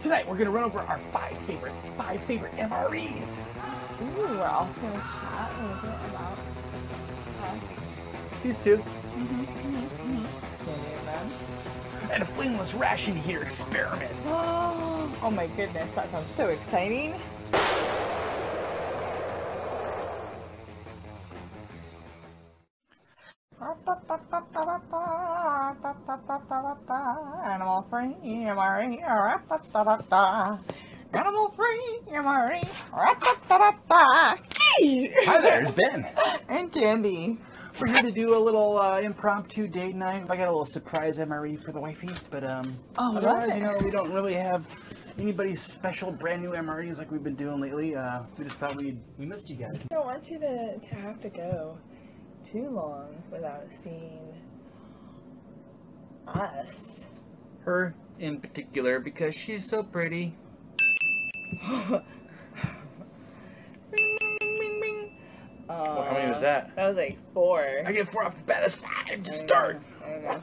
Tonight we're gonna run over our five favorite MREs. Ooh, we're also gonna chat a little bit about us. These two. Candy And a flameless ration heater experiment. Oh my goodness, that sounds so exciting. Animal free MRE. Animal free MRE. Hi there, it's Ben. And Candy. We're here to do a little impromptu date night. I got a little surprise MRE for the wifey, but otherwise, you know, we don't really have anybody special brand new MREs like we've been doing lately. We just thought we missed you guys. I don't want you to have to go too long without seeing us. Her in particular, because she's so pretty. Well, how many was that? That was like 4. I get 4 off the bat. That's 5 to start. I know.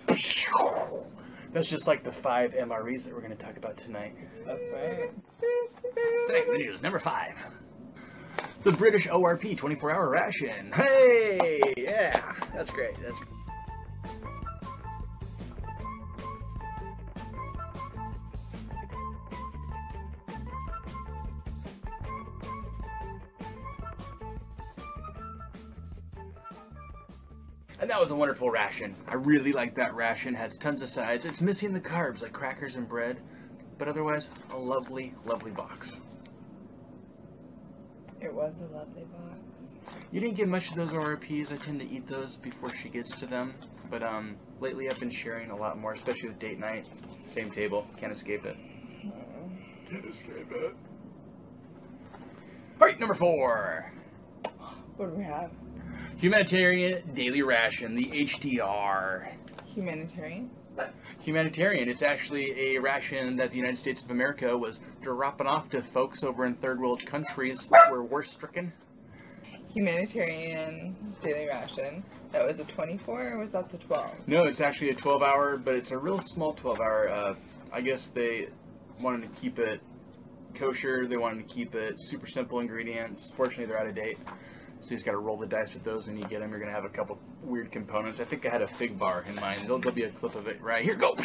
That's just like the 5 MREs that we're going to talk about tonight. That's right. Tonight in the news, number 5. The British ORP 24-hour ration. Hey! Yeah! That's great. That's great. And that was a wonderful ration. I really like that ration. Has tons of sides. It's missing the carbs like crackers and bread, but otherwise a lovely, lovely box. It was a lovely box. You didn't get much of those ORPs. I tend to eat those before she gets to them, but lately I've been sharing a lot more, especially with date night. Same table, can't escape it. Can't escape it. All right, number 4. What do we have? Humanitarian Daily Ration, the HDR. Humanitarian? Humanitarian. It's actually a ration that the United States of America was dropping off to folks over in third world countries that were worse stricken. Humanitarian daily ration. That was a 24 or was that the 12? No, it's actually a 12-hour, but it's a real small 12-hour. I guess they wanted to keep it kosher. They wanted to keep it super simple ingredients. Fortunately, they're out of date. So you just got to roll the dice with those, and you get them. You're going to have a couple weird components. I think I had a fig bar in mind. There'll be a clip of it right here. Go!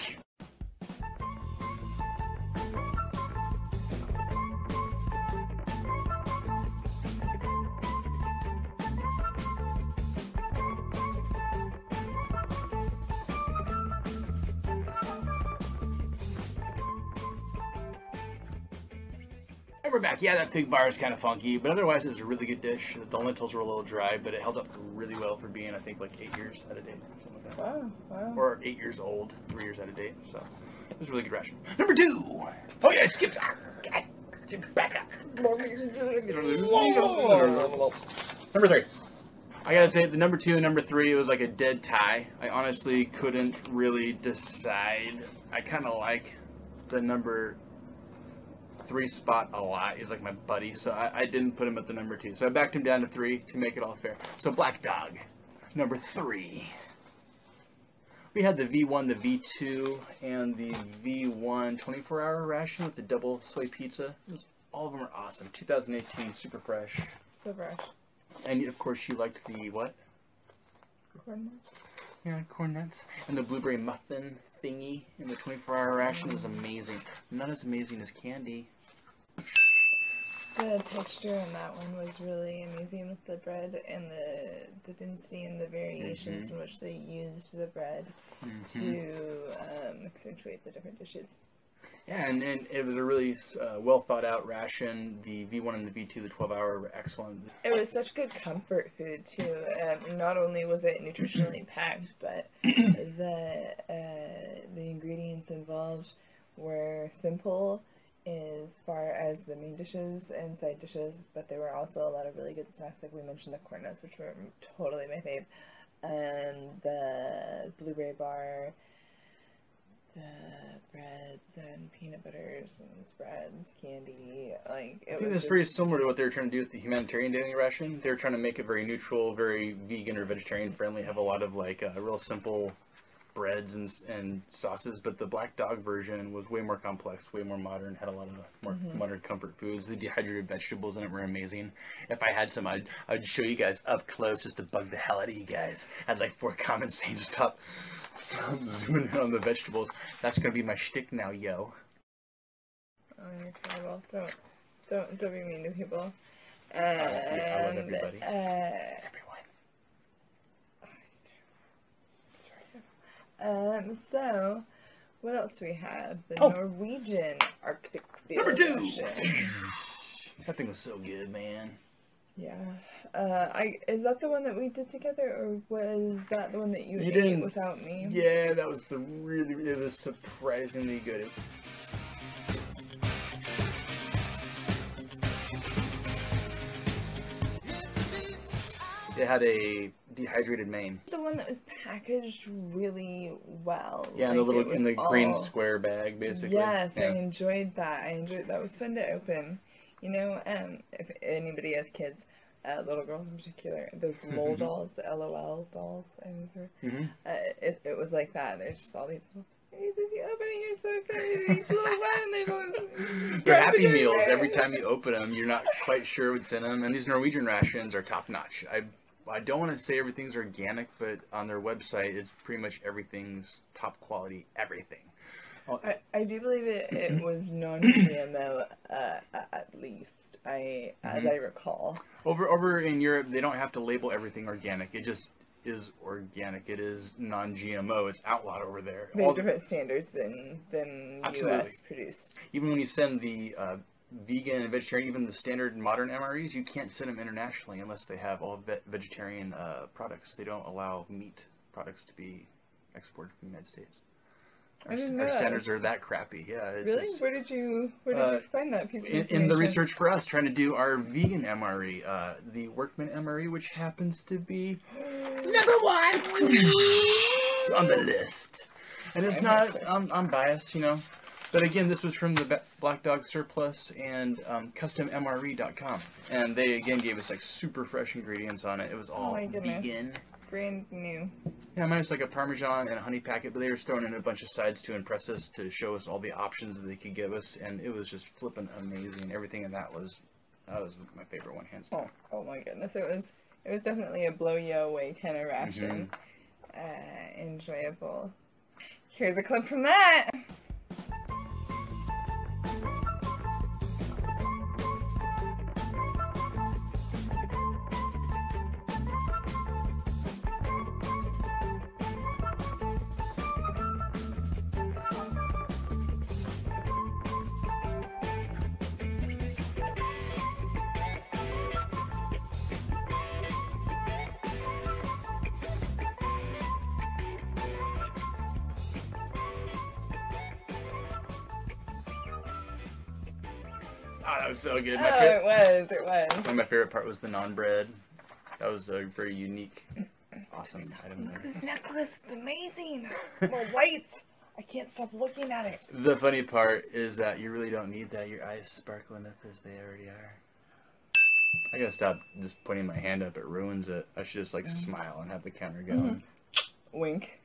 And we're back. Yeah, that pig bar is kind of funky, but otherwise it was a really good dish. The lentils were a little dry, but it held up really well for being, I think, like 8 years out of date. Something like that. Wow, wow. Or 8 years old, 3 years out of date. So it was a really good ration. Number 2. Oh yeah, I skipped. Back up. Number 3. I gotta say, the number 2 and number 3, it was like a dead tie. I honestly couldn't really decide. I kind of like the number 3 spot a lot. He's like my buddy, so I didn't put him at the number 2. So I backed him down to 3 to make it all fair. So Black Dog, number 3. We had the V1, the V2, and the V1 24-hour ration with the double soy pizza. All of them are awesome. 2018, super fresh. So fresh. And of course, she liked the what? Corn nuts? Yeah, corn nuts. And the blueberry muffin thingy in the 24-hour ration was amazing. Not as amazing as candy. The texture in that one was really amazing with the bread and the density and the variations in which they used the bread to accentuate the different dishes. Yeah, and it was a really well thought out ration. The V1 and the V2, the 12-hour, were excellent. It was such good comfort food too. Not only was it nutritionally packed, but the ingredients involved were simple as far as the main dishes and side dishes, but there were also a lot of really good snacks, like we mentioned the corn nuts, which were totally my fave, and the blueberry bar, the breads and peanut butters and spreads, candy, like it I think was that's very similar to what they were trying to do with the humanitarian daily ration. They were trying to make it very neutral, very vegan or vegetarian friendly, have a lot of like real simple breads and sauces, but the Black Dog version was way more complex, way more modern, had a lot of more modern comfort foods. The dehydrated vegetables in it were amazing. If I had some, I'd show you guys up close just to bug the hell out of you guys. I'd like for comments saying stop zooming in on the vegetables. That's gonna be my shtick now, yo. Oh, you're terrible. Don't be mean to people. I love everybody. Everyone. So, what else do we have? The Norwegian Arctic Field Number 2! Ration. That thing was so good, man. Yeah. Is that the one that we did together, or was that the one that you ate without me? Yeah, that was it was surprisingly good. It had a dehydrated main. The one that was packaged really well. Yeah, like in the green square bag, basically. Yes, yeah. I enjoyed that. That was fun to open. You know, if anybody has kids, little girls in particular, those LOL dolls, the LOL dolls, it was like that. There's just all these little. You open it, you're so excited. Each little one, they're Happy Meals. Every time you open them, you're not quite sure what's in them. And these Norwegian rations are top notch. I don't want to say everything's organic, but on their website, it's pretty much everything's top quality. Everything. I do believe it was non-GMO, at least. As I recall. Over in Europe, they don't have to label everything organic. It just is organic. It is non-GMO. It's outlawed over there. They have different standards than U.S. produced. Even when you send the vegan and vegetarian, even the standard modern MREs, you can't send them internationally unless they have all vegetarian products. They don't allow meat products to be exported from the United States. Our standards are that crappy. Yeah. Really? Where did you find that piece of information? In the research for us, trying to do our vegan MRE, the Workman MRE, which happens to be number 1 on the list. And it's not, I'm biased, you know. But again, this was from the BlackDogSurplus and CustomMRE.com. And they, again, gave us like super fresh ingredients on it. It was all vegan. Brand new. Yeah, minus like a Parmesan and a honey packet, but they were throwing in a bunch of sides to impress us, to show us all the options that they could give us, and it was just flipping amazing. Everything in that was my favorite one, hands down. Oh my goodness, it was definitely a blow you away kind of ration. Enjoyable. Here's a clip from that. Oh, that was so good. It was. One of my favorite part was the naan bread. That was a very unique, awesome item there. This necklace is amazing. More white. I can't stop looking at it. The funny part is that you really don't need that. Your eyes sparkle enough as they already are. I gotta stop just pointing my hand up. It ruins it. I should just like smile and have the camera going. Wink.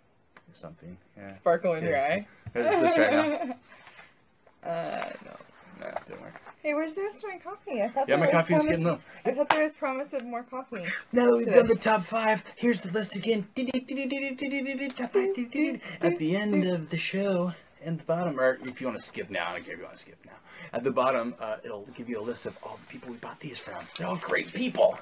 Something. Yeah. Sparkle in your eye. Let's try it now. No. No, didn't work. Hey, where's the rest of my coffee? I thought my coffee was getting low. I thought there was promise of more coffee. No, we've done the top 5. Here's the list again. At the end of the show, and the bottom, or if you want to skip now, I don't care if you want to skip now. At the bottom, it'll give you a list of all the people we bought these from. They're all great people.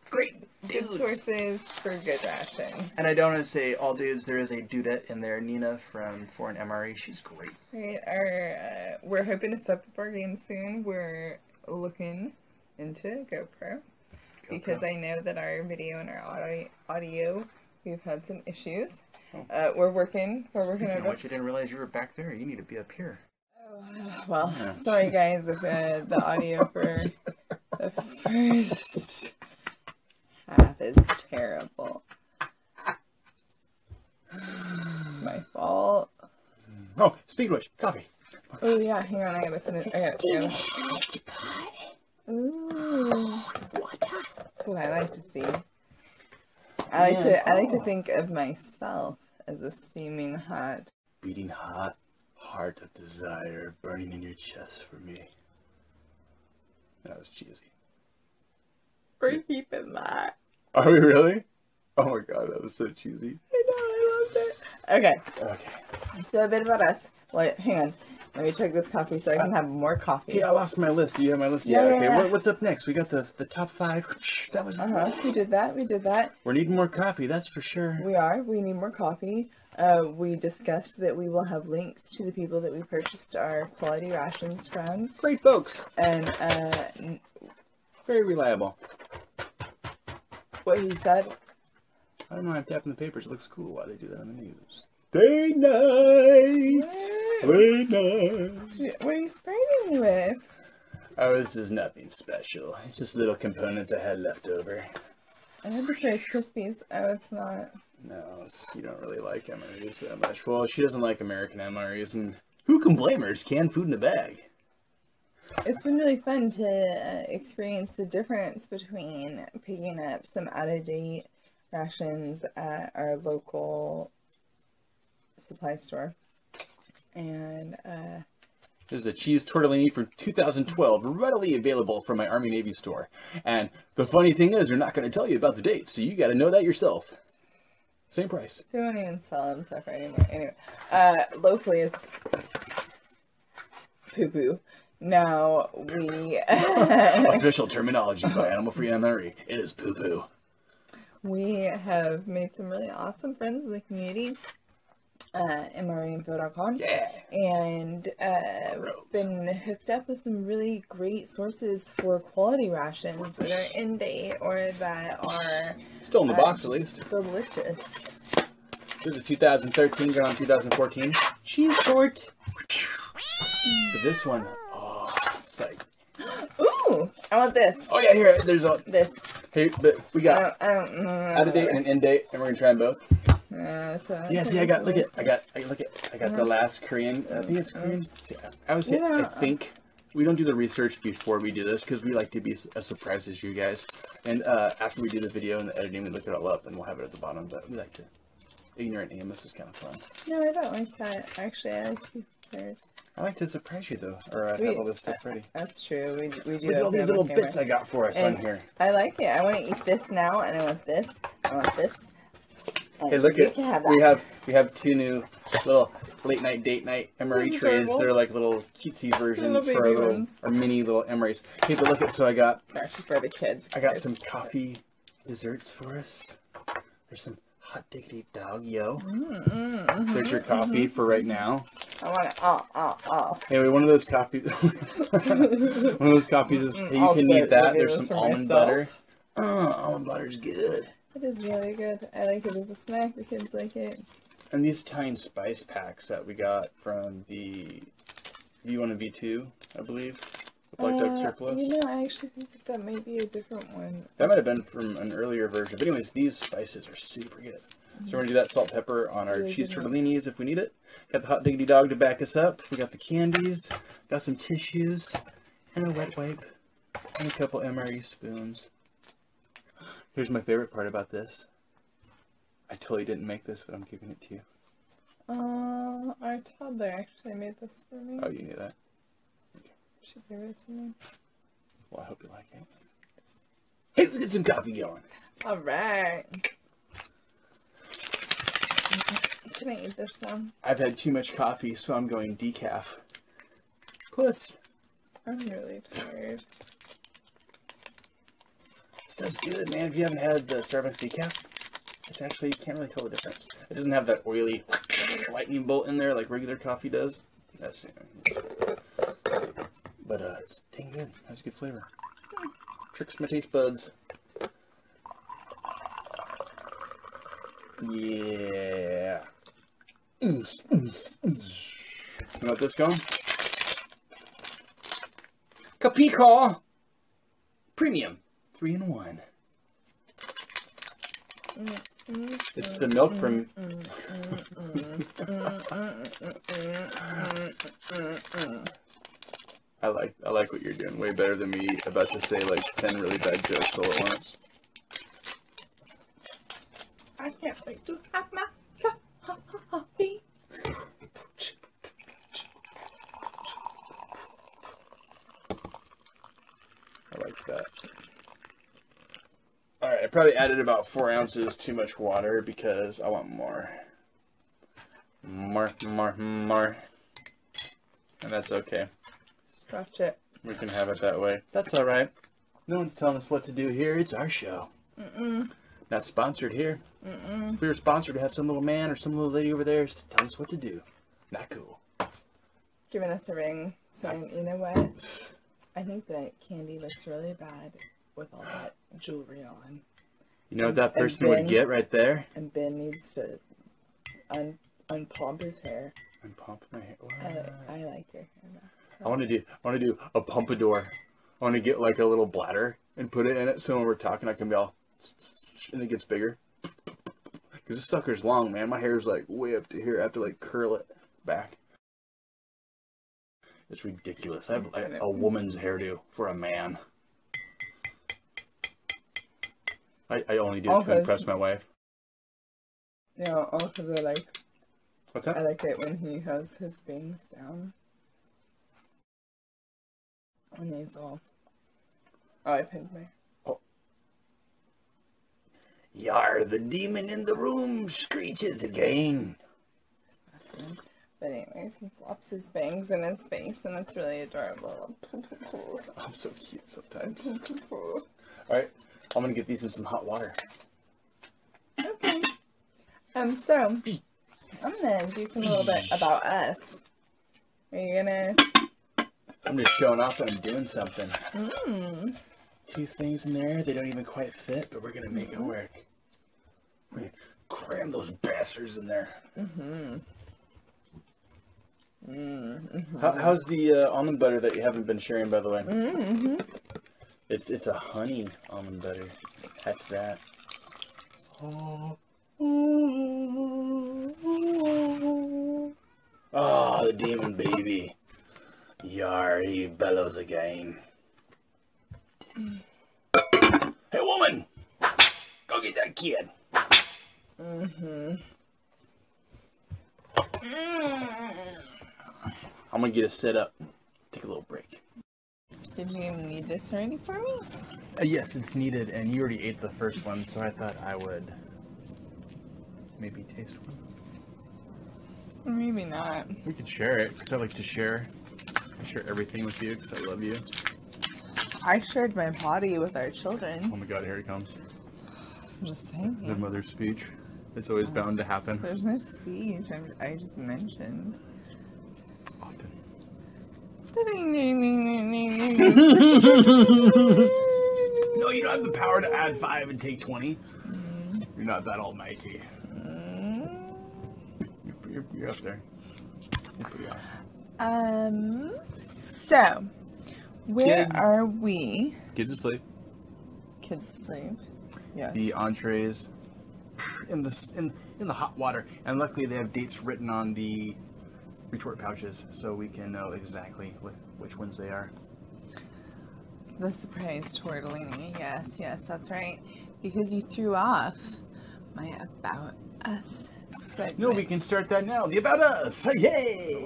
Great dudes. Good sources for good rations. And I don't want to say all dudes. There is a dudette in there, Nina from Foreign MRE. She's great. Right. We're hoping to step up our game soon. We're looking into GoPro. Because I know that our video and our audio, we've had some issues. We're working on it. You didn't realize you were back there. You need to be up here. Well, sorry guys if the audio for the first half is terrible. It's my fault. Oh, Speedwish, coffee. Oh yeah, hang on, I gotta finish. Ooh, that's what I like to see. I like to think of myself as a steaming hot. Beating hot, heart of desire burning in your chest for me. That was cheesy. We're keeping that. Are we really? Oh my god, that was so cheesy. I know, I loved it. Okay. Okay. So a bit about us. Wait, hang on. Let me check this coffee so I can have more coffee. Yeah, I lost my list. Do you have my list? Yeah, Okay. yeah. What's up next? We got the top 5. That was. We did that. We did that. We're needing more coffee. That's for sure. We are. We need more coffee. We discussed that we will have links to the people that we purchased our quality rations from. Great folks. And Very reliable. what he said. I don't know. I'm tapping the papers. It looks cool. Why they do that on the news? Day night. Day night. What are you spraying me with? Oh, this is nothing special. It's just little components I had left over. I had the Rice Krispies. Oh, it's not. No, you don't really like MREs that much. Well, she doesn't like American MREs, and who can blame her? It's canned food in a bag. It's been really fun to experience the difference between picking up some out-of-date rations at our local supply store and There's a cheese tortellini from 2012, readily available from my Army Navy store. And the funny thing is, they're not going to tell you about the date, so you got to know that yourself. Same price. they don't even sell them stuff anymore. Anyway, locally it's poo-poo. Now we Official terminology by Animal Free MRE. It is poo-poo. we have made some really awesome friends in the community. MREinfo.com. Yeah. And been hooked up with some really great sources for quality rations that are in date or that are Still in the box, at least. delicious. There's a 2013 going on 2014. Cheese tort. But this one, oh, it's like... Ooh, I want this. Oh yeah, here, there's a... This. Hey, but we got out of date and in date, and we're gonna try them both. Yeah, see, I got the last Korean. I think it's Korean. I would say, I think we don't do the research before we do this because we like to be as surprised as you guys. And after we do the video and the editing, we look it all up and we'll have it at the bottom. But we like to ignorant aim. This is kind of fun. No, I don't like that. Actually, I like to be prepared. I like to surprise you though, or have all this stuff ready. That's true. We do. Look at all these little bits I got for us on here. I like it. I want to eat this now, and I want this. I want this. Hey, look at we have 2 new little late night date night MRE trays. They're like little cutesy versions for our mini little MREs. Hey, but look at I got for the kids. I got some coffee desserts for us. There's some hot diggity dog yo. There's your coffee for right now. I want it. Anyway, one of those coffees. One of those coffees is you can eat that. There's some almond butter. Almond butter's good. It is really good. I like it as a snack. The kids like it. And these Italian spice packs that we got from the V1 and V2, I believe. The BlackDogSurplus. You know, I actually think that might be a different one. That might have been from an earlier version. But anyways, these spices are super good. So we're going to do that salt pepper on our cheese tortellinis if we need it. Got the hot diggity dog to back us up. We got the candies. Got some tissues. And a wet wipe. And a couple MRE spoons. Here's my favorite part about this. I totally didn't make this, but I'm giving it to you. Our toddler actually made this for me. Oh, you knew that? Okay. She gave it to me. Well, I hope you like it. Hey, let's get some coffee going. Alright. Can I eat this now? I've had too much coffee, so I'm going decaf. Plus. I'm really tired. Stuff's good, man. If you haven't had the Starbucks decaf, it's actually, you can't really tell the difference. It doesn't have that oily lightning bolt in there like regular coffee does. That's, but it's dang good. Has a good flavor. Tricks my taste buds. Yeah. You want this going? Capico Premium 3-in-1. It's the milk from. I like what you're doing. Way better than me about to say like 10 really bad jokes all at once. I can't wait to have my I like that. Alright, I probably added about 4 ounces too much water because I want more. More. And that's okay. Scratch it. We can have it that way. That's alright. No one's telling us what to do here. It's our show. Not sponsored here. If we were sponsored to have some little man or some little lady over there tell us what to do. Not cool. Giving us a ring saying, you know what? I think that candy looks really bad with all that jewelry on. You know what that person would get right there? And Ben needs to unpump his hair. Unpump my hair? I like your hair now. I want to do a pompadour. I want to get like a little bladder and put it in it so when we're talking I can be all and it gets bigger. Because this sucker's long, man. My hair's like way up to here. I have to like curl it back. It's ridiculous. I have a woman's hairdo for a man. I only do it to impress my wife. Yeah, all because I like... What's that? I like it when he has his bangs down. And he's all... Oh, I pinned my... Oh. Yar, the demon in the room screeches again. But anyways, he flops his bangs in his face, and it's really adorable. I'm so cute sometimes. Alright, I'm gonna get these in some hot water. Okay. So, I'm gonna do some little bit about us. Are you gonna... I'm just showing off that I'm doing something. 2 things in there, they don't even quite fit, but we're gonna make it work. We're gonna cram those bastards in there. How's the almond butter that you haven't been sharing, by the way? It's a honey almond butter. That's that. Oh, the demon baby. Yar, he bellows again. Hey, woman! Go get that kid. I'm gonna get it set up. Take a little break. Did you need this ready for me? Yes, it's needed, and you already ate the first one, so I thought I would maybe taste one. Or maybe not. We could share it, because I like to share. I share everything with you, because I love you. I shared my body with our children. Oh my god, here it comes. I'm just saying. The mother's speech. It's always bound to happen. There's no speech. I just mentioned. Often. No, you don't have the power to add 5 and take 20. You're not that almighty. You're up there. You're pretty awesome. So, where are we? Kids asleep. Kids asleep. Yes. The entrees in the hot water, and luckily they have dates written on the retort pouches, so we can know exactly which ones they are. The surprise tortellini. Yes, that's right. Because you threw off my About Us segment. No, we can start that now. The About Us. Yay!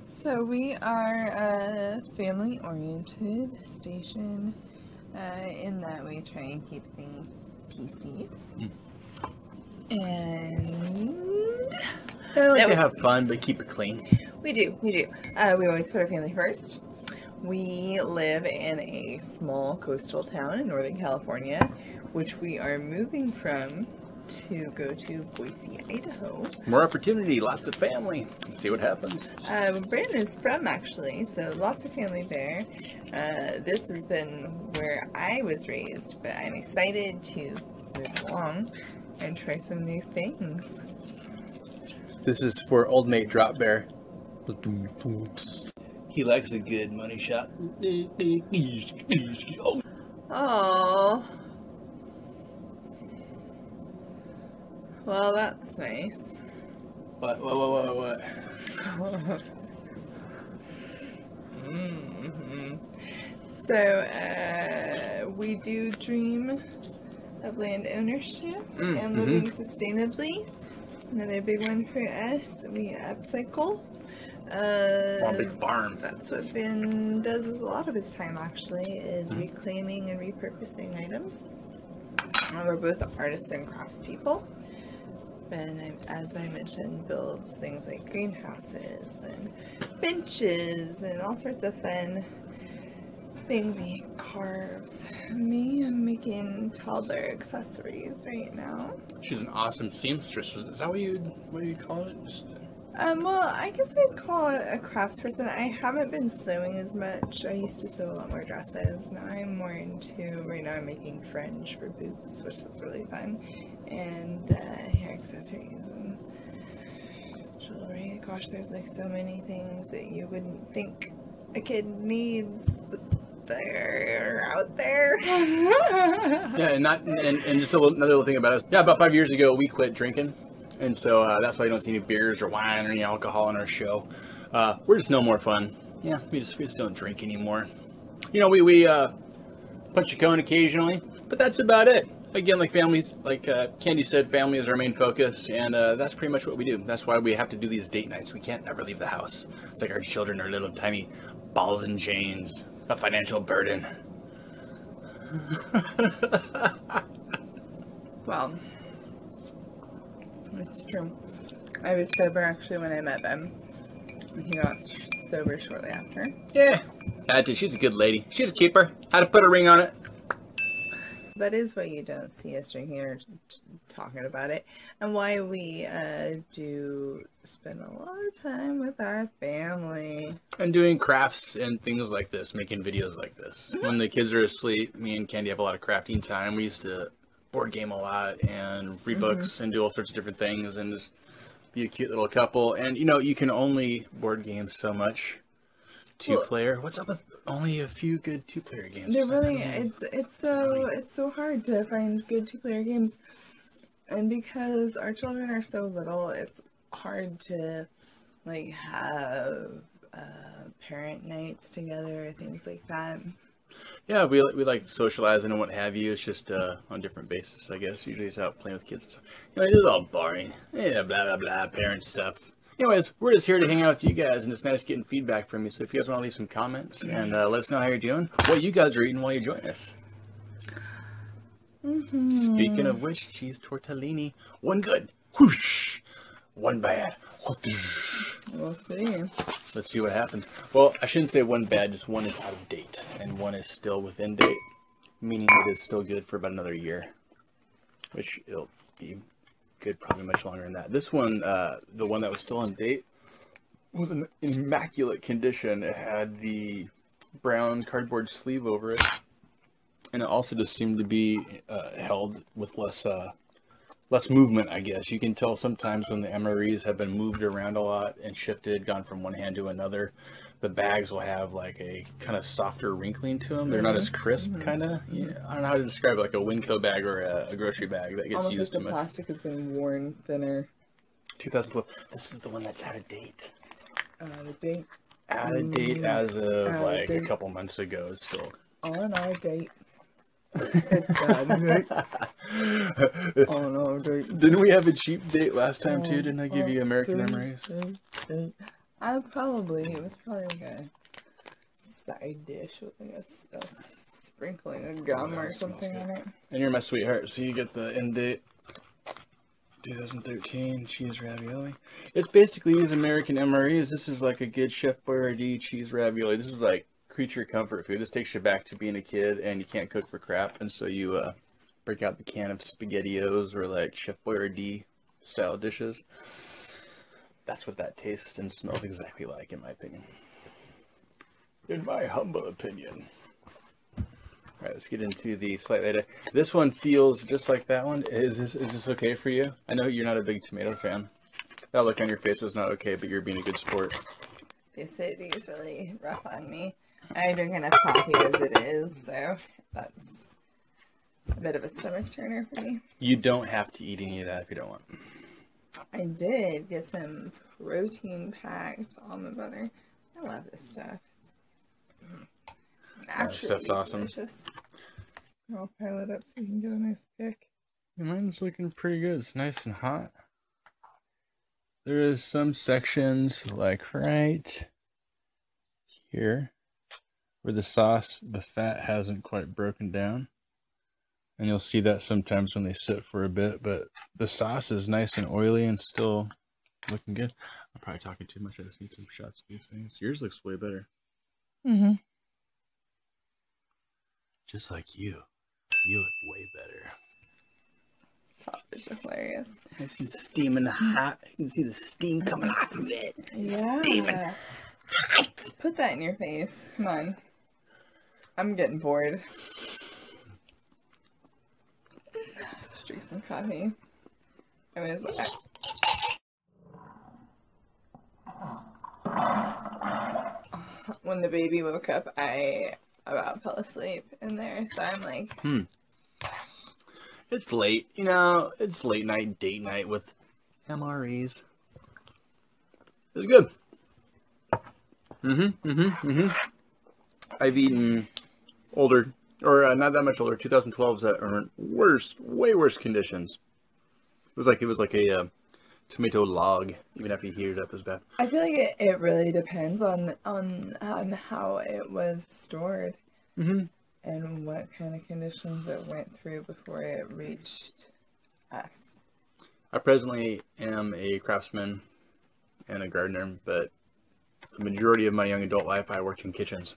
So we are a family-oriented station in that we try and keep things PC. And I like to have fun, but keep it clean. We do. We always put our family first. We live in a small coastal town in Northern California, which we are moving from to go to Boise, Idaho. More opportunity, lots of family. Let's see what happens. Brandon is from, actually, so lots of family there. This has been where I was raised, but I'm excited to move along and try some new things. This is for old Mate Dropbear. He likes a good money shot. Oh. Well, that's nice. What? So, we do dream of land ownership and living sustainably. It's another big one for us. We upcycle. On a big farm. That's what Ben does with a lot of his time, actually, is reclaiming and repurposing items. We're both artists and craftspeople. Ben, as I mentioned, builds things like greenhouses and benches and all sorts of fun things he carves. Me, I'm making toddler accessories right now. She's an awesome seamstress. Is that what you'd call it? Well, I guess I'd call it a craftsperson. I haven't been sewing as much. I used to sew a lot more dresses. Now I'm more into, right now I'm making fringe for boots, which is really fun. And hair accessories and jewelry. Gosh, there's like so many things that you wouldn't think a kid needs, but they're out there. Yeah, and just another little thing about us. Yeah, about 5 years ago, we quit drinking. And so that's why you don't see any beers or wine or any alcohol on our show. We're just no more fun. Yeah, we just don't drink anymore. You know, we punch a cone occasionally, but that's about it. Again, like families, like Candy said, family is our main focus, and that's pretty much what we do. That's why we have to do these date nights. We can't ever leave the house. It's like our children are little tiny balls and chains, a financial burden. Well, it's true. I was sober actually when I met Ben. He got sober shortly after. Yeah, she's a good lady. She's a keeper. How to put a ring on it. That is why you don't see us drinking or talking about it, and why we do spend a lot of time with our family. And doing crafts and things like this, making videos like this. When the kids are asleep, me and Candy have a lot of crafting time. We used to board game a lot and read books and do all sorts of different things and just be a cute little couple. And, you know, you can only board game so much. Two-player. What's up with only a few good two-player games? They're really, it's so hard to find good two-player games, and because our children are so little, it's hard to like have parent nights together, things like that. Yeah, we like socializing and what have you. It's just on different basis, I guess. Usually it's out playing with kids. You know, it is all boring. Yeah, blah blah blah, parent stuff. Anyways, we're just here to hang out with you guys, and it's nice getting feedback from you. So if you guys want to leave some comments and let us know how you're doing, what you guys are eating while you join us. Speaking of which, cheese tortellini. One good. Whoosh. One bad. We'll see. Let's see what happens. Well, I shouldn't say one bad, just one is out of date, and one is still within date, meaning it is still good for about another year, which it'll be good probably much longer than that. This one, the one that was still on date, was in immaculate condition. It had the brown cardboard sleeve over it, and it also just seemed to be held with less movement, I guess. You can tell sometimes when the MREs have been moved around a lot and shifted, gone from one hand to another, the bags will have like a kind of softer wrinkling to them. They're not as crisp, kind of. Yeah, I don't know how to describe it, like a Winco bag or a grocery bag that gets almost used like too much. the plastic has been worn thinner. 2012. This is the one that's out of date. Out of date. Out of date as of like a couple months ago. It's still on our date. It's done. Oh no, date. Didn't we have a cheap date last time too? Didn't I give you American MREs? It was probably like a side dish with like a sprinkling of gum or something on it. And you're my sweetheart, so you get the end date 2013 cheese ravioli. It's basically these American MREs. This is like a good Chef Boyardee cheese ravioli. This is like creature comfort food. This takes you back to being a kid and you can't cook for crap, and so you break out the can of SpaghettiOs or like Chef Boyardee style dishes. That's what that tastes and smells exactly like, in my opinion. In my humble opinion. Alright, let's get into the slight later. This one feels just like that one. Is this okay for you? I know you're not a big tomato fan. That look on your face was not okay, but you're being a good sport. The acidity is really rough on me. I drink enough coffee as it is, so that's a bit of a stomach turner for me. You don't have to eat any of that if you don't want. I did get some protein-packed almond butter. I love this stuff. Actually, stuff's awesome. Delicious. I'll pile it up so you can get a nice pick. Mine's looking pretty good. It's nice and hot. there is some sections like right here where the sauce, the fat hasn't quite broken down. And you'll see that sometimes when they sit for a bit, but the sauce is nice and oily and still looking good. I'm probably talking too much. I just need some shots of these things. Yours looks way better. Mm-hmm. Just like you. You look way better. Top is hilarious. I see the steam in the hot. You can see the steam coming off of it. Yeah. Steaming. Put that in your face. Come on. I'm getting bored. Drink some coffee. When the baby woke up, I about fell asleep in there, so I'm like... It's late, you know, it's late night, date night with MREs. It's good. I've eaten older, or not that much older, 2012s that are in worse, way worse conditions. It was like a tomato log, even after you heat it up as bad. I feel like it really depends on how it was stored. And what kind of conditions it went through before it reached us. I presently am a craftsman and a gardener, but the majority of my young adult life I worked in kitchens.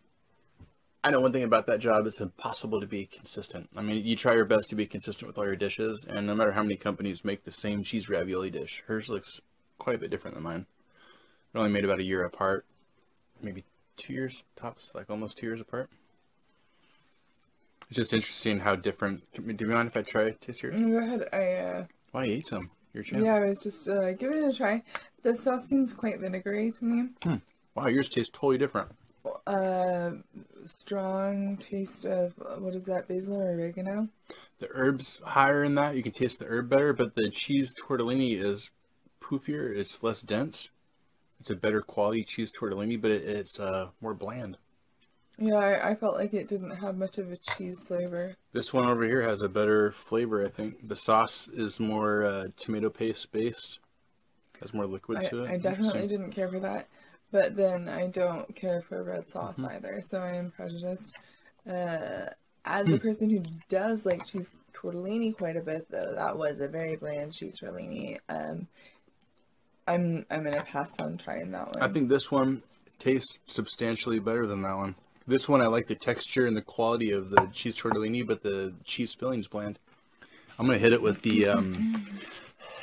I know one thing about that job, it's impossible to be consistent. I mean, you try your best to be consistent with all your dishes, and no matter how many companies make the same cheese ravioli dish, hers looks quite a bit different than mine. They're only made about a year apart, maybe 2 years tops, like almost 2 years apart. It's just interesting how different. Do you mind if I try taste yours? Go ahead. Why don't you eat some? Your chance. Yeah, I was just giving it a try. The sauce seems quite vinegary to me. Wow, yours tastes totally different. Strong taste of, what is that, basil or oregano? The herb's higher in that. You can taste the herb better, but the cheese tortellini is poofier. It's less dense. It's a better quality cheese tortellini, but it's more bland. Yeah, I felt like it didn't have much of a cheese flavor. This one over here has a better flavor, I think. The sauce is more tomato paste based. Has more liquid to it. I definitely didn't care for that. But then I don't care for red sauce either, so I am prejudiced. As a person who does like cheese tortellini quite a bit, though, that was a very bland cheese tortellini. I'm gonna pass on trying that one. I think this one tastes substantially better than that one. This one, I like the texture and the quality of the cheese tortellini, but the cheese filling's bland. I'm going to hit it with the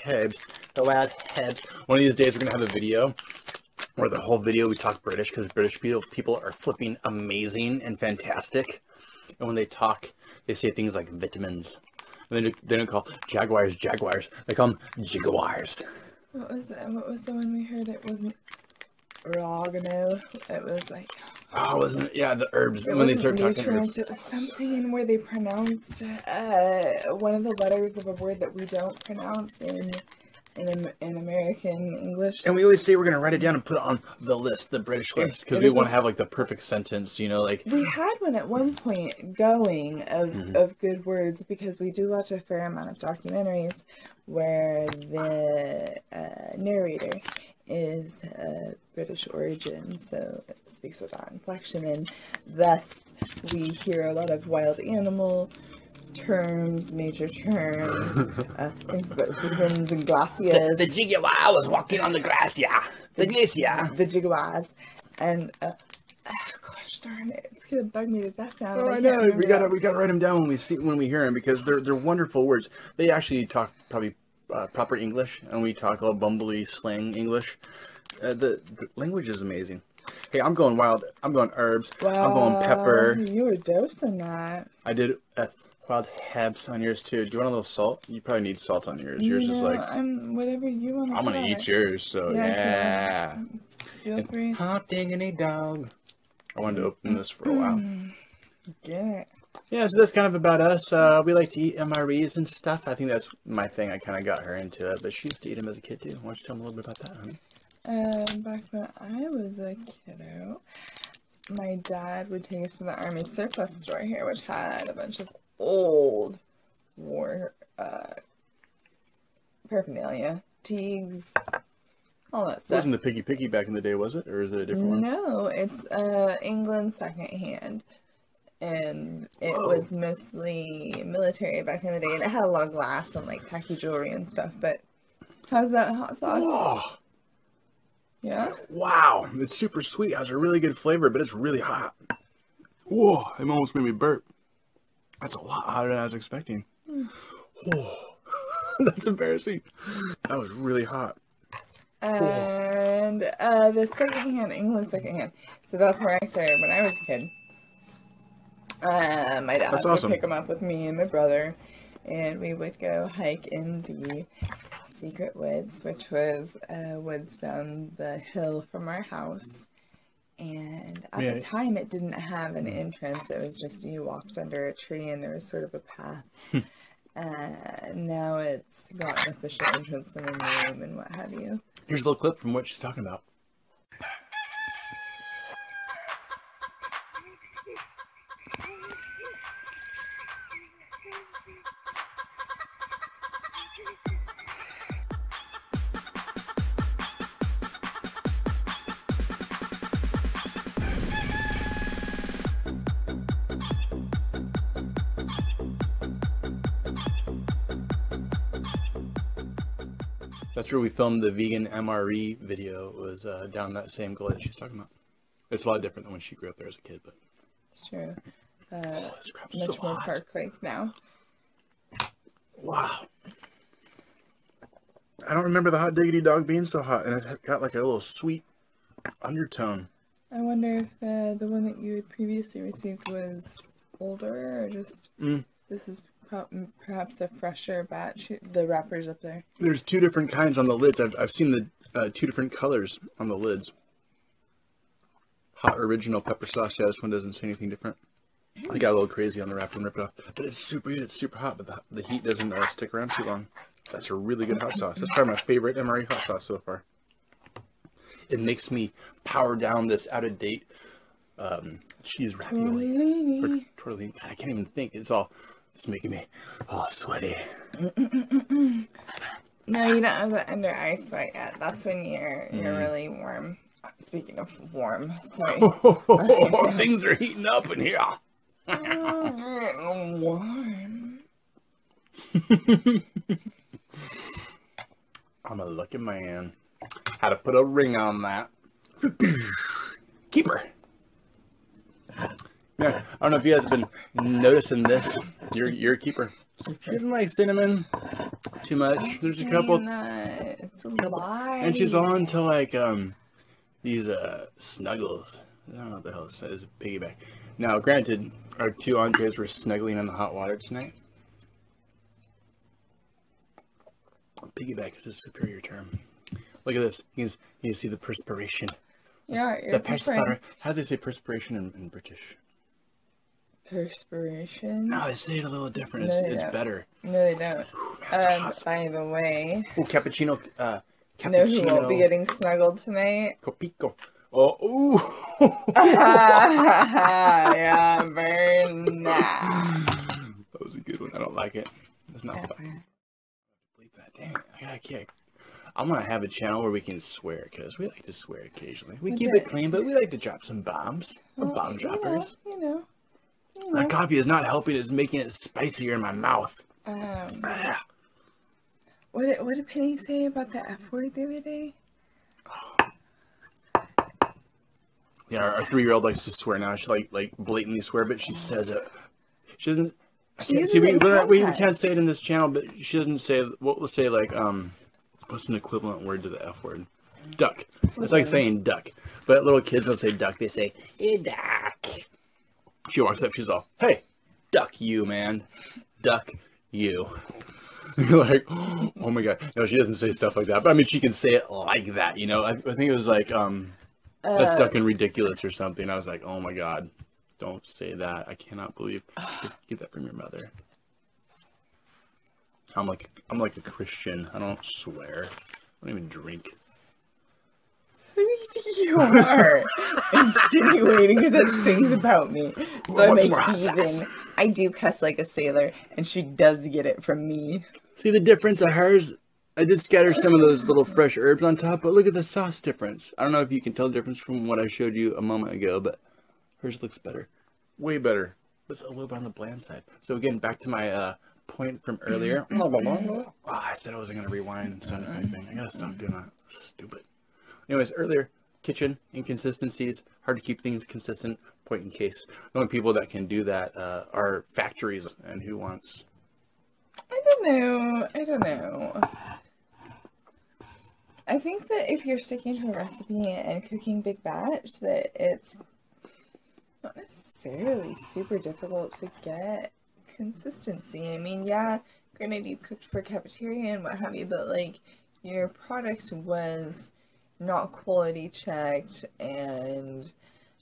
herbs, the wild herbs. One of these days, we're going to have a video where the whole video we talk British, because British people are flipping amazing and fantastic. And when they talk, they say things like vitamins. And they don't call jaguars jaguars. They call them jaguars. What was that? What was the one we heard? It wasn't oregano. It was like... Oh, wasn't it? Yeah, the herbs. When they start talking herbs. It was something in where they pronounced one of the letters of a word that we don't pronounce in American English. And we always say we're going to write it down and put it on the list, the British list, because we want to have like the perfect sentence, you know, like... We had one at one point going of good words, because we do watch a fair amount of documentaries where the narrator is British origin, so it speaks with that inflection, and thus we hear a lot of wild animal terms, nature terms, things about vitamins and glaciers. The jaguar was walking on the glacier. The glacier. The jaguars. And, gosh darn it, it's gonna bug me to death now. Oh, I know. We gotta write them down when we hear them, because they're wonderful words. They actually talk probably proper English, and we talk all bumbly slang English. The language is amazing. Hey, I'm going wild. I'm going herbs. Wow, I'm going pepper. You were dosing that. I did wild herbs on yours too. Do you want a little salt? You probably need salt on yours. Yours is like... whatever you want to I'm going to eat yours, so yeah. Feel free. Hot diggity dog. I wanted to open this for a while. Get it. Yeah, so that's kind of about us. We like to eat MREs and stuff. I think that's my thing. I kind of got her into it, but she used to eat them as a kid too. Why don't you tell me a little bit about that, honey? Back when I was a kiddo, my dad would take us to the Army surplus store here, which had a bunch of old war paraphernalia, teagues, all that It stuff. wasn't the Piggy Piggy back in the day, was it? Or is it a different one? No, it's England secondhand. And it was mostly military back in the day, and it had a lot of glass and like tacky jewelry and stuff. But how's that hot sauce? Whoa. Yeah? Wow. It's super sweet. It has a really good flavor, but it's really hot. Whoa. It almost made me burp. That's a lot hotter than I was expecting. Whoa. That's embarrassing. That was really hot. And the secondhand, England secondhand. So that's where I started when I was a kid. My dad would pick them up with me and my brother, and we would go hike in the secret woods, which was woods down the hill from our house. And at the time, it didn't have an entrance. It was just you walked under a tree, and there was sort of a path. Now it's got an official entrance and a name and what have you. Here's a little clip from what she's talking about. That's where we filmed the vegan MRE video, was down that same gully that she's talking about. It's a lot different than when she grew up there as a kid, but... It's true. this crap's Much so more hot. park-like now. Wow. I don't remember the hot diggity dog being so hot, and it got like a little sweet undertone. I wonder if the one that you had previously received was older, or just... This is perhaps a fresher batch. The wrapper's up there. There's two different kinds on the lids. I've seen the two different colors on the lids. Hot original pepper sauce. Yeah, this one doesn't say anything different. I got a little crazy on the wrapper and ripped it off. But it's super good. It's super hot, but the heat doesn't stick around too long. That's a really good hot sauce. That's probably my favorite MRE hot sauce so far. It makes me power down this out-of-date cheese ravioli. Or tortellini. God, I can't even think. It's making me all sweaty. No, you don't have the under eye sweat yet. That's when you're really warm. Speaking of warm, sorry. Things are heating up in here. Warm. I'm a lucky man. Had to put a ring on that. Keeper. Yeah, I don't know if you guys have been noticing this. You're a keeper. She doesn't like cinnamon too much. There's a couple. It's a lie. And she's on to like these snuggles. I don't know what the hell this is. Piggyback. Now, granted, our two entrees were snuggling in the hot water tonight. Piggyback is a superior term. Look at this. You can see the perspiration. Yeah, you're How do they say perspiration in British? Perspiration? No, they say it a little different. No, It's better. No, they don't. Ooh, man, by the way. Oh, cappuccino. You know who won't be getting snuggled tonight? Copico. Oh, ooh. Yeah, burn that. That was a good one. I don't like it. It's not fun. Believe that. Dang it. I got a kick. I'm going to have a channel where we can swear, because we like to swear occasionally. We keep it clean, but we like to drop some bombs. We're bomb droppers. You know. My coffee is not helping. It's making it spicier in my mouth. What did Penny say about the F word the other day? Yeah, our 3-year-old likes to swear now. She like blatantly swear, but she says it. She doesn't. We can't say it in this channel, but she doesn't say. We'll say like what's an equivalent word to the F word? Duck. It's like saying duck, but little kids don't say duck. They say hey, duck. She walks up. She's all, hey, duck you, man, duck you. And you're like, oh my god. No, she doesn't say stuff like that. But I mean, she can say it like that. You know, I think it was like that's ducking ridiculous or something. I was like, oh my god, don't say that. I cannot believe. Get that from your mother. I'm like a Christian. I don't swear. I don't even drink. Who do you think you are? Insinuating such things about me. So I do cuss like a sailor, and she does get it from me. See the difference of hers? I did scatter some of those little fresh herbs on top, but look at the sauce difference. I don't know if you can tell the difference from what I showed you a moment ago, but hers looks better. Way better. It's a little bit on the bland side. So again, back to my point from earlier. Oh, I said I wasn't going to rewind sound effect thing. I got to stop doing that. Stupid. Anyways, earlier, kitchen inconsistencies. Hard to keep things consistent. Point in case. The only people that can do that are factories. And who wants... I don't know. I think that if you're sticking to a recipe and cooking big batch, that it's not necessarily super difficult to get consistency. I mean, yeah, granted you cooked for cafeteria and what have you, but like your product was not quality checked and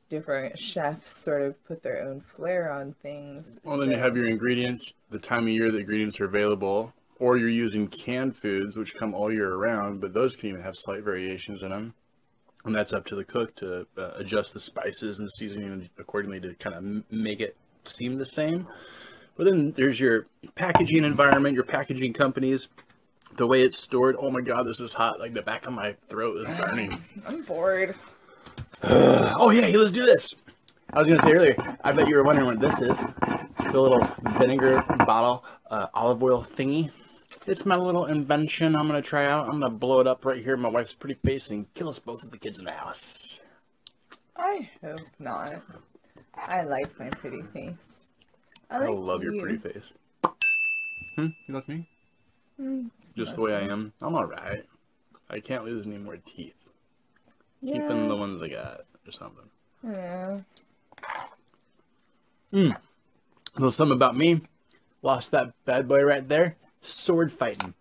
different chefs sort of put their own flair on things. Well, then you have your ingredients, the time of year the ingredients are available, or you're using canned foods, which come all year round, but those can even have slight variations in them. And that's up to the cook to adjust the spices and seasoning accordingly to kind of make it seem the same. But then there's your packaging environment, your packaging companies, the way it's stored. Oh my God, this is hot. Like the back of my throat is burning. I'm bored. Oh yeah, let's do this. I was going to say earlier, I bet you were wondering what this is. The little vinegar bottle olive oil thingy. It's my little invention I'm going to try out. I'm going to blow it up right here in my wife's pretty face and kill us both with the kids in the house. I hope not. I like my pretty face. I love your pretty face. You like me? Just the way I am. I'm alright. I can't lose any more teeth. Yeah. Keeping the ones I got or something. Yeah. A little something about me. Lost that bad boy right there. Sword fighting.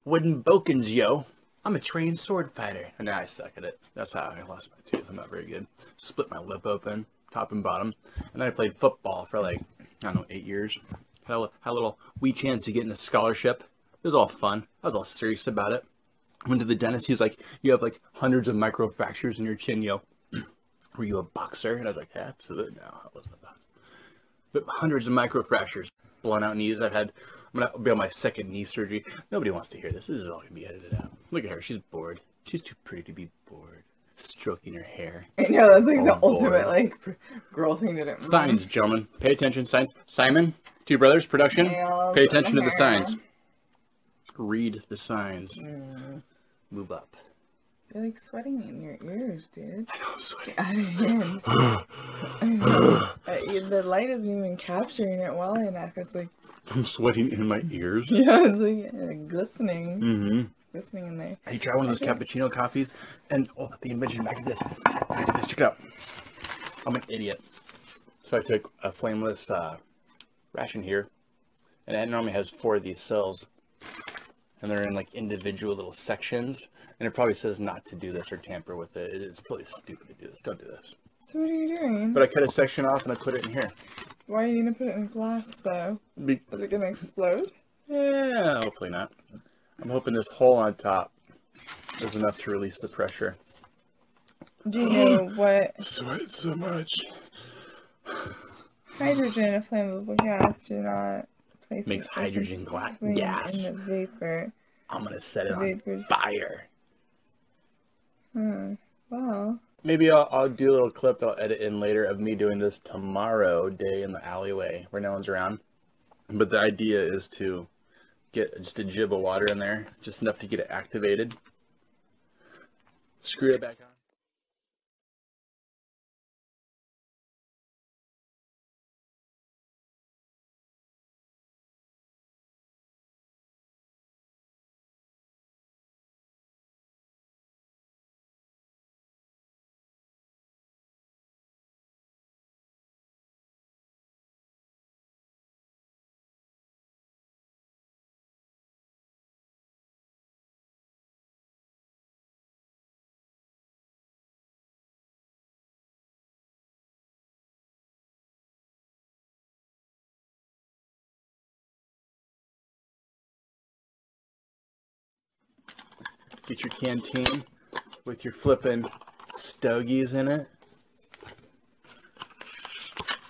Wooden bokens, yo. I'm a trained sword fighter. And now I suck at it. That's how I lost my tooth. I'm not very good. Split my lip open, top and bottom. And then I played football for like, I don't know, 8 years. Had a little wee chance to get in a scholarship. It was all fun. I was all serious about it. Went to the dentist. He's like, you have like hundreds of microfractures in your chin, yo. Were you a boxer? And I was like, absolutely no, I wasn't a boxer. But hundreds of microfractures, blown out knees. I'm gonna be on my second knee surgery. Nobody wants to hear this. This is all gonna be edited out. Look at her. She's bored. She's too pretty to be bored. Stroking her hair. I know, that's like the ultimate like girl thing to do. Signs, gentlemen. Pay attention. Signs. Simon, two brothers, production. Nails pay attention to hair. the signs. Read the signs. Move up. You're like sweating in your ears, dude. I know, I'm sweating. Out of hand. The light isn't even capturing it well enough. It's like... I'm sweating in my ears. Yeah, it's like glistening. Mm-hmm. Glistening in there. You try one of those cappuccino coffees, and the invention, back to this. Check it out. I'm an idiot. So I took a flameless ration here, and it normally has 4 of these cells. And they're in like individual little sections. And it probably says not to do this or tamper with it. It's totally stupid to do this. Don't do this. So what are you doing? But I cut a section off and I put it in here. Why are you going to put it in glass though? Is it going to explode? Yeah, hopefully not. I'm hoping this hole on top is enough to release the pressure. Do you know what? I sweat so much. Hydrogen, a flammable gas, do not place Makes hydrogen gas. in the vapor. I'm going to set it on fire. Wow. Maybe I'll do a little clip that I'll edit in later of me doing this tomorrow day in the alleyway where no one's around. But the idea is to get just a jib of water in there, just enough to get it activated. Screw it back on. Get your canteen with your flippin' stogies in it.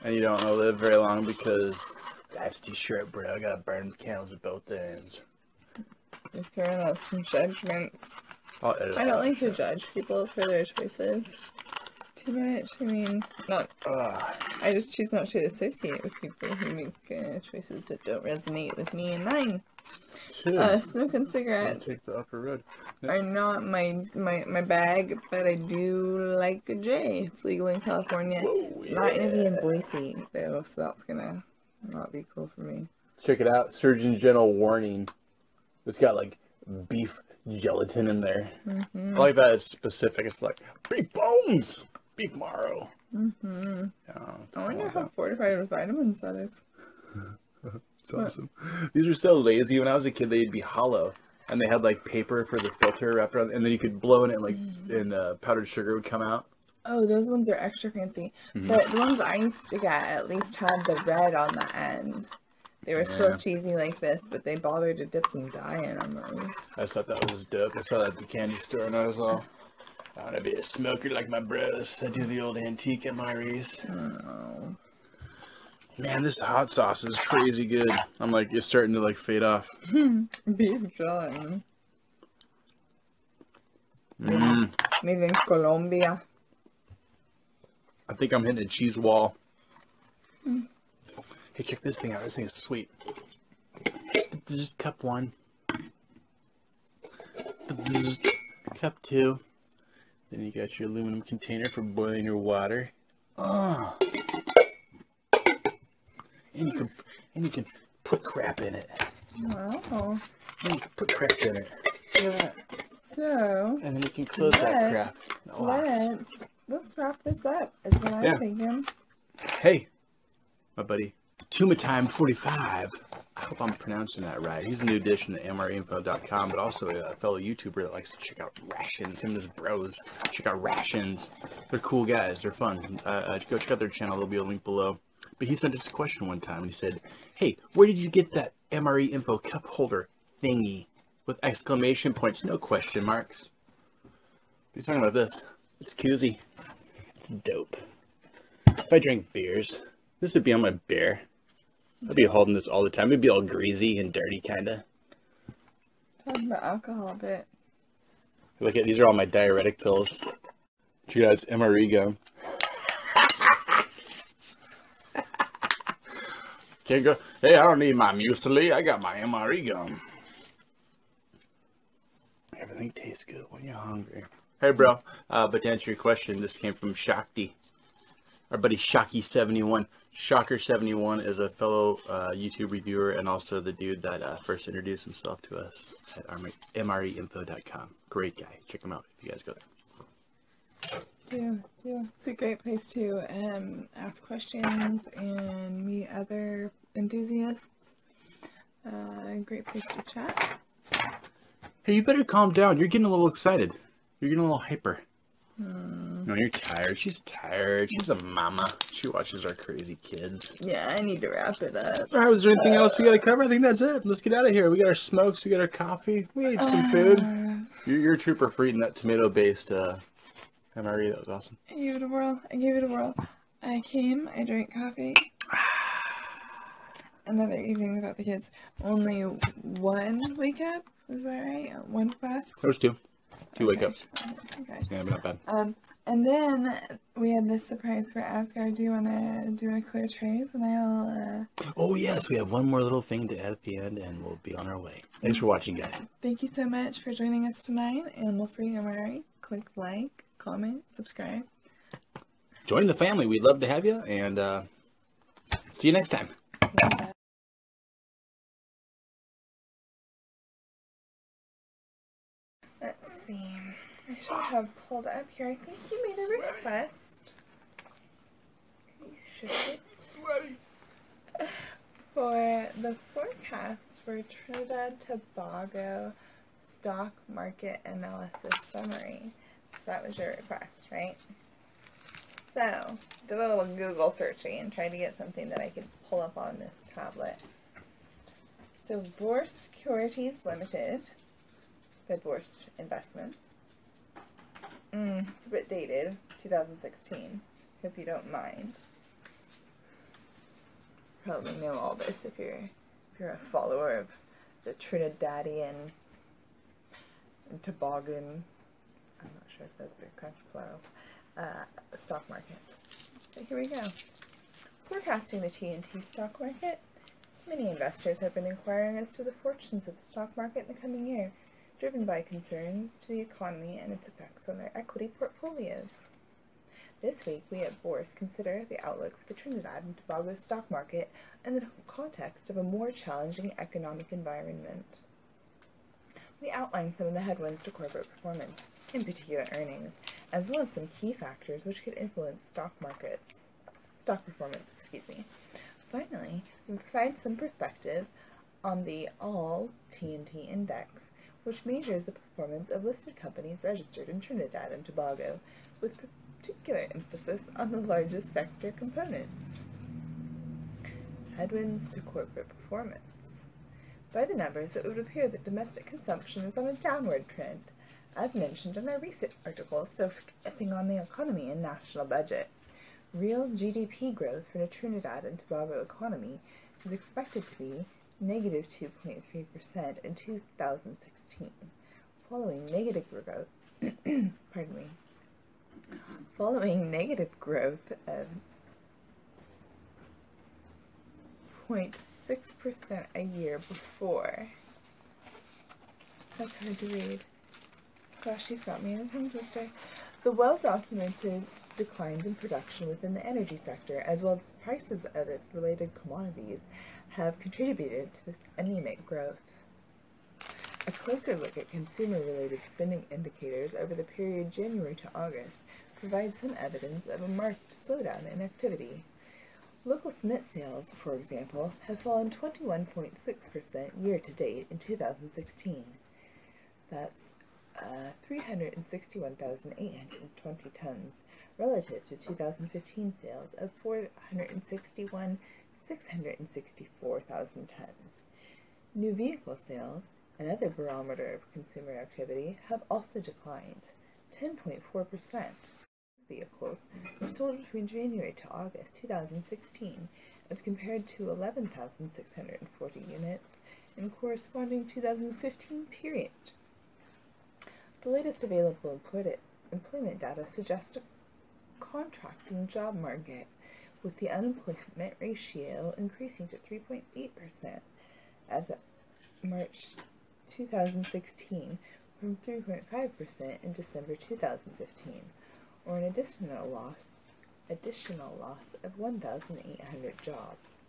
And you don't want to live very long because Life's too short, bro. I gotta burn the candles at both ends. You're throwing out some judgments. I'll edit I don't like to judge people for their choices too much. I mean, I just choose not to associate with people who make choices that don't resonate with me and mine. Smoking cigarettes take the upper road. are not my bag, but I do like a J. It's legal in California. It's not gonna be in Boise though, so that's gonna not be cool for me. Check it out. Surgeon General warning. It's got like beef gelatin in there. I like that it's specific. It's like beef bones, beef marrow. I wonder how fortified with vitamins that is. It's awesome. These are so lazy. When I was a kid, they'd be hollow, and they had like paper for the filter wrapped around, and then you could blow in it, like, and powdered sugar would come out. Oh, those ones are extra fancy. But the ones I used to get at least had the red on the end. They were still cheesy like this, but they bothered to dip some dye in them at least. I just thought that was dope. I saw that at the candy store, and I was all, I want to be a smoker like my brothers. I do the old antique MREs. Oh. Man, this hot sauce is crazy good. I'm like, it's starting to like fade off. Beef gelatin. Made in Colombia. I think I'm hitting a cheese wall. Hey, check this thing out. This thing is sweet. Just cup 1. Cup 2. Then you got your aluminum container for boiling your water. Oh. And you can put crap in it. Wow. And you can put crap in it. Yeah. So. And then you can close that crap. Let's wrap this up. Is what I'm thinking. Hey, my buddy, Tuma Time 45. I hope I'm pronouncing that right. He's a new addition to MREinfo.com, but also a fellow YouTuber that likes to check out rations. Him and his bros check out rations. They're cool guys. They're fun. Go check out their channel. There'll be a link below. But he sent us a question one time, and he said, hey, where did you get that MRE info cup holder thingy? With exclamation points, no question marks. He's talking about this. It's koozie. It's dope. If I drank beers, this would be on my beer. I'd be holding this all the time. It'd be all greasy and dirty, kind of. Talking about alcohol a bit. Look at these are all my diuretic pills. You guys, MRE gum. Can't go. Hey, I don't need my muesli. I got my MRE gum. Everything tastes good when you're hungry. Hey, bro. But to answer your question, this came from Shakti. Our buddy Shocky71. Shocker71 is a fellow YouTube reviewer and also the dude that first introduced himself to us at MREinfo.com. Great guy. Check him out if you guys go there. Yeah. It's a great place to ask questions and meet other enthusiasts. Great place to chat. Hey, you better calm down. You're getting a little excited. You're getting a little hyper. No, you're tired. She's tired. She's a mama. She watches our crazy kids. Yeah, I need to wrap it up. All right, is there anything else we got to cover? I think that's it. Let's get out of here. We got our smokes. We got our coffee. We ate some food. You're a trooper for eating that tomato-based MRE. That was awesome. I gave it a whirl. I came. I drank coffee. Another evening without the kids. Only one wake up. Was that right? One class? There was 2. 2 wake ups. Okay. Yeah, but not bad. And then we had this surprise for Asger. Do you want to clear trays? And I'll. Oh yes, we have one more little thing to add at the end, and we'll be on our way. Thanks for watching, guys. Thank you so much for joining us tonight. Animal Free MRE. Click like, comment, subscribe. Join the family. We'd love to have you, and see you next time. Yeah. Let's see. I should have pulled up here. I think you made a request. You should. Sweaty. For the forecast for Trinidad Tobago stock market analysis summary. So that was your request, right? So, did a little Google searching and tried to get something that I could pull up on this tablet. So, Bourse Securities Limited. Bourse Investments. It's a bit dated, 2016. Hope you don't mind. probably know all this if you're a follower of the Trinidadian and Tobagan, I'm not sure if those are correct plurals, stock markets. But here we go. Forecasting the TNT stock market. Many investors have been inquiring as to the fortunes of the stock market in the coming year, driven by concerns to the economy and its effects on their equity portfolios. This week, we at Bourse consider the outlook for the Trinidad and Tobago stock market in the context of a more challenging economic environment. We outline some of the headwinds to corporate performance, in particular earnings, as well as some key factors which could influence stock performance. Finally, we provide some perspective on the All-TNT Index, which measures the performance of listed companies registered in Trinidad and Tobago, with particular emphasis on the largest sector components. Headwinds to corporate performance. By the numbers, it would appear that domestic consumption is on a downward trend, as mentioned in our recent articles focusing on the economy and national budget. Real GDP growth for the Trinidad and Tobago economy is expected to be negative 2.3% in 2016, following negative growth of 0.6% a year before. That's hard to read. Gosh, you've got me in a tongue twister. The well-documented declines in production within the energy sector, as well as the prices of its related commodities, have contributed to this anemic growth. A closer look at consumer-related spending indicators over the period January to August provides some evidence of a marked slowdown in activity. Local cement sales, for example, have fallen 21.6% year-to-date in 2016. That's 361,820 tons, relative to 2015 sales of 461,664,000 tons. New vehicle sales, another barometer of consumer activity, have also declined, 10.4%. Vehicles were sold between January to August 2016, as compared to 11,640 units in the corresponding 2015 period. The latest available employment data suggests a contracting job market, with the unemployment ratio increasing to 3.8% as of March 2016 from 3.5% in December 2015, or an additional loss of 1,800 jobs.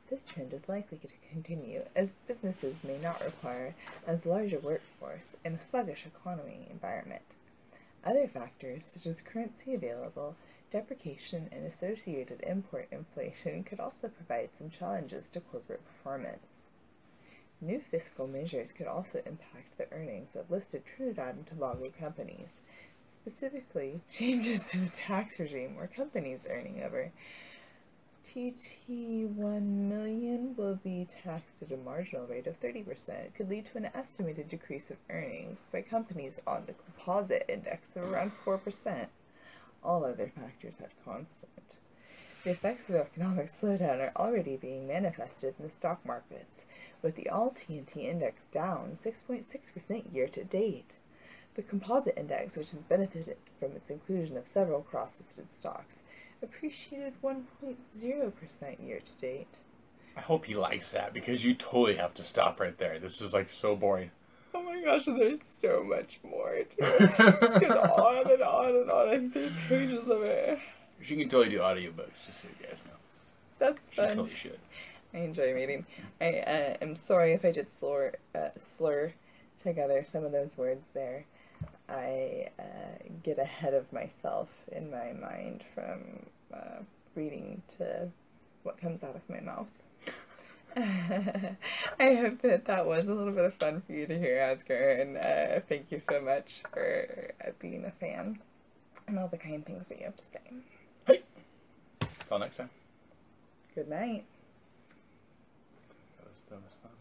This trend is likely to continue, as businesses may not require as large a workforce in a sluggish economy environment. Other factors, such as currency available, depreciation, and associated import inflation, could also provide some challenges to corporate performance. New fiscal measures could also impact the earnings of listed Trinidad and Tobago companies. Specifically, changes to the tax regime where companies earning over $1 million will be taxed at a marginal rate of 30%, could lead to an estimated decrease of earnings by companies on the composite index of around 4%. All other factors are constant. The effects of the economic slowdown are already being manifested in the stock markets, with the All-TNT Index down 6.6% year-to-date. The composite index, which has benefited from its inclusion of several cross-listed stocks, appreciated 1.0% year-to-date. I hope he likes that, because you totally have to stop right there. This is like so boring. Oh my gosh, there's so much more to it. It just goes on and on and on, and 3 pages of it. She can totally do audiobooks, just so you guys know. That's fun. She totally should. I enjoy reading. I am sorry if I did slur together some of those words there. I get ahead of myself in my mind from reading to what comes out of my mouth. I hope that was a little bit of fun for you to hear, Asger, and thank you so much for being a fan and all the kind things that you have to say. Hey! Till next time. Good night. That was fun.